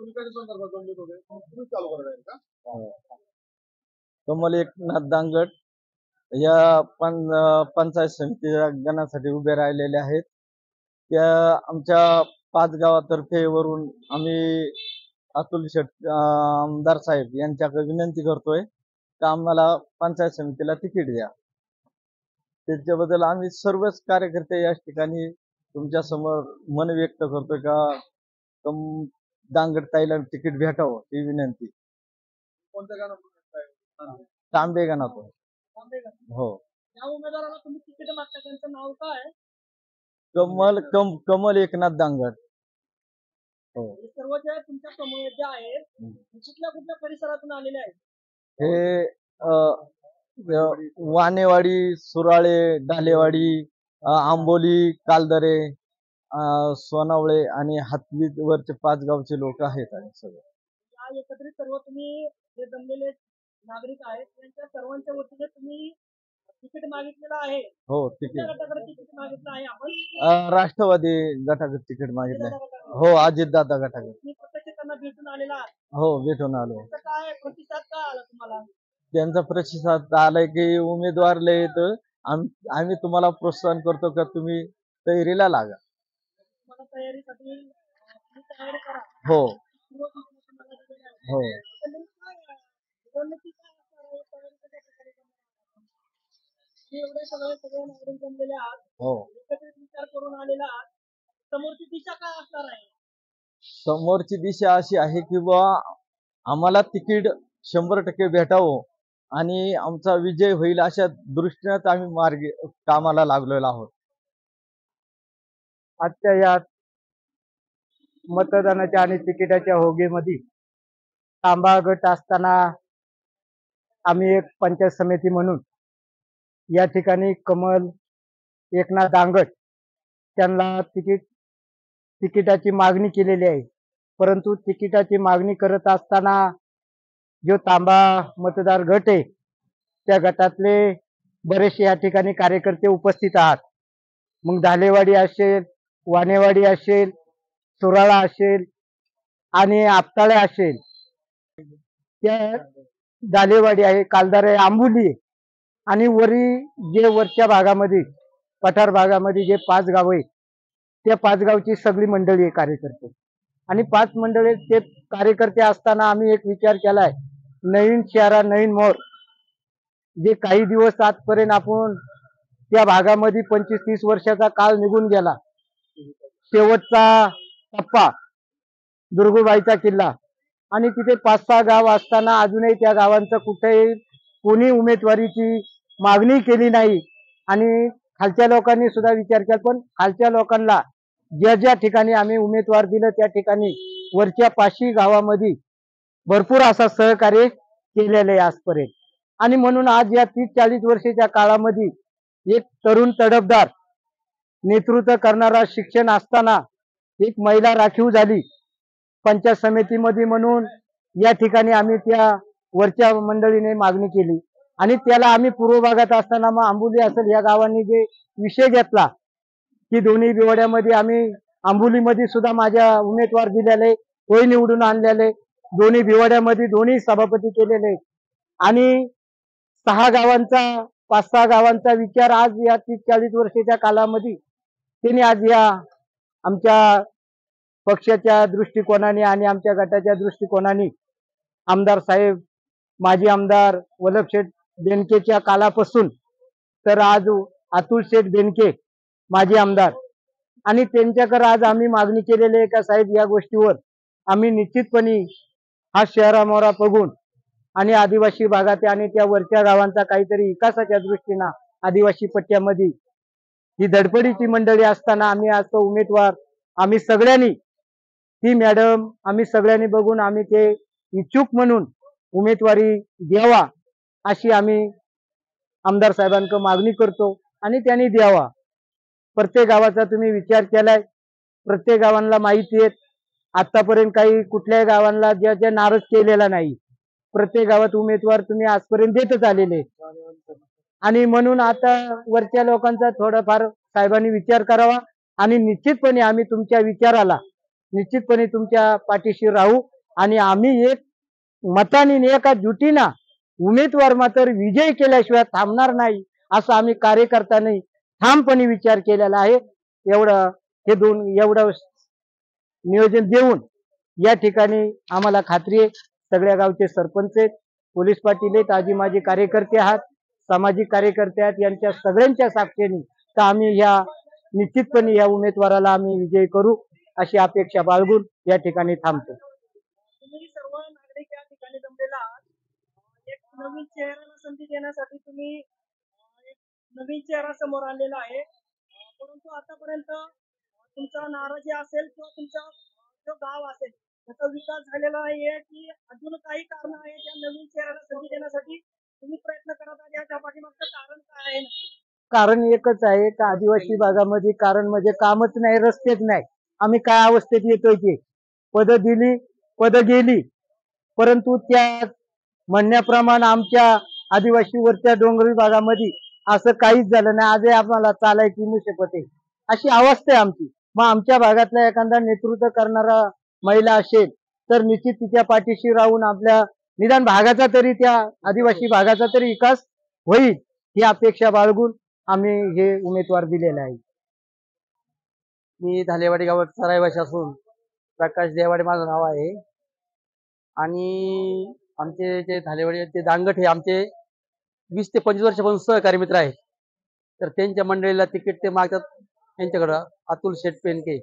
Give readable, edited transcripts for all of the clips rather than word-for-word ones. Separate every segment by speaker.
Speaker 1: तुम्ही कशा संदर्भात गंभीर होते तुम्ही चालू करणार आहे का?
Speaker 2: कमल एकनाथ दांगट या पंचायत समितीच्या गणासाठी उभे राहिलेले आहेत। त्या आमच्या 5 गावातर्फे वरून आम्ही अतुल शेट आमदार साहेब यांच्याकडे विनंती करतोय की आम्हाला पंचायत समितीला तिकीट द्या। त्याच्याबद्दल आम्ही सर्वच कार्यकर्ते या ठिकाणी तुमच्या समोर मन व्यक्त करतोय का दांगट ताईला तिकीट भेटावं ही विनंती।
Speaker 1: कोणत्या गावात?
Speaker 2: तांबे गणातून। हो।
Speaker 3: या उमेदवाराला तुम्ही तिकीट मागता त्यांचं नाव काय?
Speaker 2: कमल एकनाथ दांगट। हो।
Speaker 3: सर्व जे तुमच्या समोर जे आहेत कुठल्या परिसरातून आलेले आहेत?
Speaker 2: हे वानेवाडी, सुराळे, ढालेवाडी, आंबोली, कालदरे, सोनावळे आणि हातवीवरचे 5 गावचे लोक आहेत आणि सगळे
Speaker 3: एकत्रित सर्व तुम्ही जे जमलेले नागरिक आहेत त्यांच्या सर्वांच्या वतीने तुम्ही तिकीट मागितलेलं आहे?
Speaker 2: हो, तिकीट
Speaker 3: मागितलं आहे आपण?
Speaker 2: राष्ट्रवादी गटाकडे तिकीट मागितलं। हो, अजितदादा गटाकडे।
Speaker 3: मी प्रत्यक्ष त्यांना भेटून आलेला आहे?
Speaker 2: हो, भेटून आलो।
Speaker 3: काय प्रतिसाद काय आला तुम्हाला?
Speaker 2: त्यांचा प्रतिसाद आलाय की उमेदवार लय येत, आम्ही तुम्हाला प्रोत्साहन करतो का तुम्ही तयारीला लागा।
Speaker 3: तयारीसाठी तयारी करा।
Speaker 2: हो हो।
Speaker 3: सगळे नागरिक जमलेले आहात,
Speaker 2: हो,
Speaker 3: एकत्रित विचार करून आलेला आहात, समोरची दिशा काय असणार आहे?
Speaker 2: समोरची दिशा अशी आहे की बा आम्हाला तिकीट 100% भेटावं आणि आमचा विजय होईल अशा दृष्टीने आम्ही मार्गी कामाला लागलेलो आहोत।
Speaker 4: आजच्या या मतदानाच्या आणि तिकिटाच्या होगेमध्ये तांबा गट असताना आम्ही एक पंचायत समिती म्हणून या ठिकाणी कमल एकनाथ दांगट त्यांना तिकिटाची मागणी केलेली आहे। परंतु तिकिटाची मागणी करत असताना जो तांबा मतदार गट आहे त्या गटातले बरेचसे या ठिकाणी कार्यकर्ते उपस्थित आहात। मग धालेवाडी असेल, वानेवाडी असेल, सुराळा असेल आणि आपताळे असेल, त्या धालेवाडी आहे, कालदारे, आंबोली आणि जे वरच्या भागामध्ये पठार भागामध्ये जे 5 गाव आहेत त्या 5 गावची सगळी मंडळी आहे कार्यकर्ते। आणि 5 मंडळी ते कार्यकर्ते असताना आम्ही एक विचार केलाय, नवीन चेहरा नवीन मोर। जे काही दिवस आजपर्यंत आपण त्या भागामध्ये 25-30 वर्षाचा काळ निघून गेला, शेवटचा टप्पा दुर्गुबाईचा किल्ला आणि तिथे 5-6 गाव असताना अजूनही त्या गावांचं कुठेही कोणी उमेदवारीची मागणी केली नाही। आणि खालच्या लोकांनी सुद्धा विचार केला, पण खालच्या लोकांना ज्या ठिकाणी आम्ही उमेदवार दिलं त्या ठिकाणी वरच्या 5 गावामध्ये भरपूर असा सहकार्य केलेलं आहे आजपर्यंत। आणि म्हणून आज या 30-40 वर्षाच्या काळामध्ये एक तरुण तडफदार नेतृत्व करणारा, शिक्षण असताना एक महिला राखीव झाली पंचायत समितीमध्ये म्हणून या ठिकाणी आम्ही त्या वरच्या मंडळीने मागणी केली। आणि त्याला आम्ही पूर्व भागात असताना मग आंबोली असेल या गावांनी जे विषय घेतला की दोन्ही बिवड्यामध्ये आम्ही आंबोलीमध्ये सुद्धा माझ्या उमेदवार दिलेले, तोही निवडून आणलेले, दोन्ही बिवड्यामध्ये दोन्ही सभापती केलेले आणि 6 गावांचा 5-6 गावांचा विचार आज या 30-40 वर्षाच्या कालामध्ये त्यांनी आज या आमच्या पक्षाच्या दृष्टिकोनाने आणि आमच्या गटाच्या दृष्टिकोनाने आमदार साहेब, माजी आमदार वल्लभशेठ बेनकेच्या कालापासून तर आज अतुल शेठ बेनके माजी आमदार आणि त्यांच्याकडे आज आम्ही मागणी केलेली आहे का साहेब या गोष्टीवर आम्ही निश्चितपणे हा शहरामोहरा बघून आणि आदिवासी भागात आणि त्या वरच्या गावांचा काहीतरी विकासाच्या दृष्टीने आदिवासी पट्ट्यामध्ये ही धडपडीची मंडळी असताना आम्ही आज तो उमेदवार आम्ही सगळ्यांनी ती मॅडम आम्ही सगळ्यांनी बघून आम्ही ते इच्छुक म्हणून उमेदवारी द्यावा अशी आम्ही आमदार साहेबांकडे मागणी करतो आणि त्यांनी द्यावा। प्रत्येक गावाचा तुम्ही विचार केलाय, प्रत्येक गावांना माहिती आहे, आतापर्यंत काही कुठल्याही गावांना ज्या नाराज केलेला नाही, प्रत्येक गावात उमेदवार तुम्ही आजपर्यंत देतच आलेले आणि म्हणून आता वरच्या लोकांचा थोडाफार साहेबांनी विचार करावा आणि निश्चितपणे आम्ही तुमच्या विचाराला निश्चितपणे तुमच्या पाठीशी राहू आणि आम्ही एक मताने एका जुटीनं उमेदवार मात्र विजय केल्याशिवाय थांबणार नाही असं आम्ही कार्यकर्त्यांनी ठामपणे विचार केलेला आहे. एवढं नियोजन देऊन या ठिकाणी आम्हाला खात्री आहे, सगळ्या गावचे सरपंच आहेत, पोलीस पाटील आहेत, आजी माजी कार्यकर्ते आहात, सामाजिक कार्यकर्ते आहेत, यांच्या सगळ्यांच्या साक्षीने तर आम्ही निश्चितपणे या उमेदवाराला आम्ही विजयी करू अशी अपेक्षा बाळगून या ठिकाणी थांबतो.
Speaker 3: तुम्ही सर्व नागरिक या ठिकाणी जमलेला आहात. एक नवीन चेहऱ्याला संधी देण्यासाठी तुम्ही एक नवीन चेहरा समोर आलेला आहे. परंतु आतापर्यंत तुमचा नाराजी असेल किंवा तुमचा जो गाव असेल त्याचा विकास झालेला आहे की अजून काही कारण आहे त्या नवीन चेहऱ्याला संधी देण्यासाठी तुम्ही प्रयत्न करत आहात, याच्या पाठीमागचं कारण काय आहे?
Speaker 4: कारण एकच आहे का आदिवासी भागामध्ये कारण म्हणजे कामच नाही, रस्तेच नाही. आम्ही काय अवस्थेत येतोय की पद दिली, पद गेली, परंतु त्या म्हणण्याप्रमाणे आमच्या आदिवासीवरच्या डोंगरी भागामध्ये असं काहीच झालं नाही. आजही आम्हाला चालायची मुसीबत आहे, अशी अवस्था आहे आमची. मग आमच्या भागातला एखादा नेतृत्व करणारा महिला असेल तर निश्चित तिच्या पाठीशी राहून आपल्या निदान भागाचा तरी, त्या आदिवासी भागाचा तरी विकास होईल ही अपेक्षा बाळगून आम्ही हे उमेदवार दिलेले आहे.
Speaker 5: मी धालेवाडी गावाचा रहिवासी असून प्रकाश देवाडे माझं नाव आहे. आणि आमचे जे धालेवाडीचे दांगट हे आमचे 20 ते 25 वर्षापासून सहकारी मित्र आहेत. तर त्यांच्या मंडळीला तिकीट ते मागतात त्यांच्याकडं, अतुल शेठ पेनके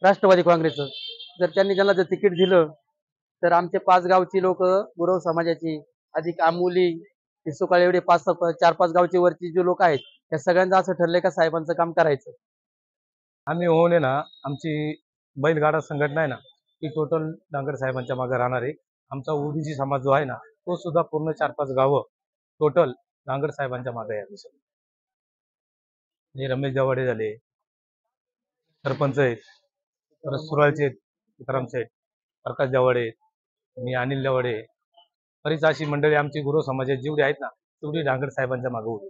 Speaker 5: राष्ट्रवादी काँग्रेसचं. जर त्यांना जर तिकीट दिलं तर आमचे 5 गावची लोक, गुरव समाजाची, अधिक आमुली, सुकाळे एवढे 4-5 गावचे वरची जे लोक आहेत त्या सगळ्यांचं असं ठरलंय का साहेबांचं काम करायचं.
Speaker 6: आम्ही होऊन ना आमची बैलगाडा संघटना आहे ना ती टोटल डांगर साहेबांच्या मागे राहणार आहे. आमचा ओबीसी समाज जो आहे ना तो सुद्धा पूर्ण 4-5 गावं टोटल डांगर साहेबांच्या मागे आहे. हे रमेश देवाडे झाले, सरपंच आहेत, परत सुराळचे सीताराम शेठ, प्रकाश देवाडे, मी अनिल देवाडे, बरीच अशी मंडळी आमची गुरु समाजात जेवढी आहेत ना तेवढी डांगर साहेबांच्या मागे होती.